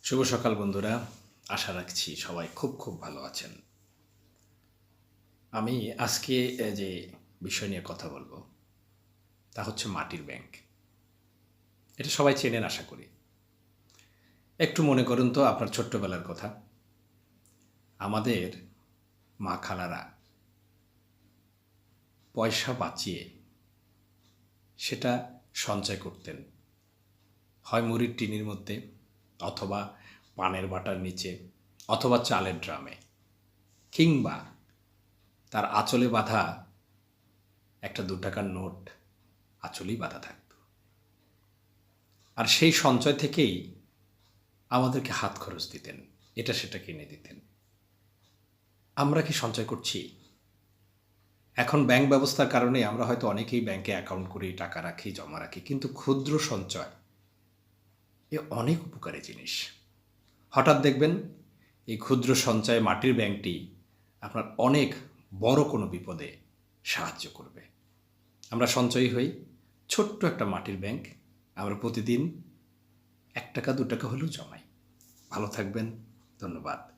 শুভ সকাল বন্ধুরা। আশা রাখছি সবাই খুব ভালো আছেন। আমি আজকে যে বিষয় নিয়ে কথা বলবো তা হচ্ছে মাটির ব্যাংক। এটা সবাই চেনেন আশা করি। একটু মনে করুন তো আপনার ছোট্টবেলার কথা। আমাদের মা খালারা পয়সা বাঁচিয়ে সেটা সঞ্চয় করতেন। হয় মুড়ির টিনের মধ্যে, অথবা পানের বাটার নিচে, অথবা চালের ড্রামে, কিংবা তার আঁচলে বাঁধা একটা ২ টাকার নোট আঁচলেই বাঁধা থাকত। আর সেই সঞ্চয় থেকেই আমাদেরকে হাত খরচ দিতেন, এটা সেটা কিনে দিতেন। আমরা কি সঞ্চয় করছি? এখন ব্যাংক ব্যবস্থার কারণে আমরা হয়তো অনেকেই ব্যাংকে অ্যাকাউন্ট করি, টাকা রাখি, জমা রাখি, কিন্তু ক্ষুদ্র সঞ্চয় এ অনেক উপকারী জিনিস। হঠাৎ দেখবেন এই ক্ষুদ্র সঞ্চয় মাটির ব্যাংকটি আপনার অনেক বড় কোনো বিপদে সাহায্য করবে। আমরা সঞ্চয়ী হই, ছোট্ট একটা মাটির ব্যাংক, আমরা প্রতিদিন ১ টাকা ২ টাকা হলেও জমাই। ভালো থাকবেন। ধন্যবাদ।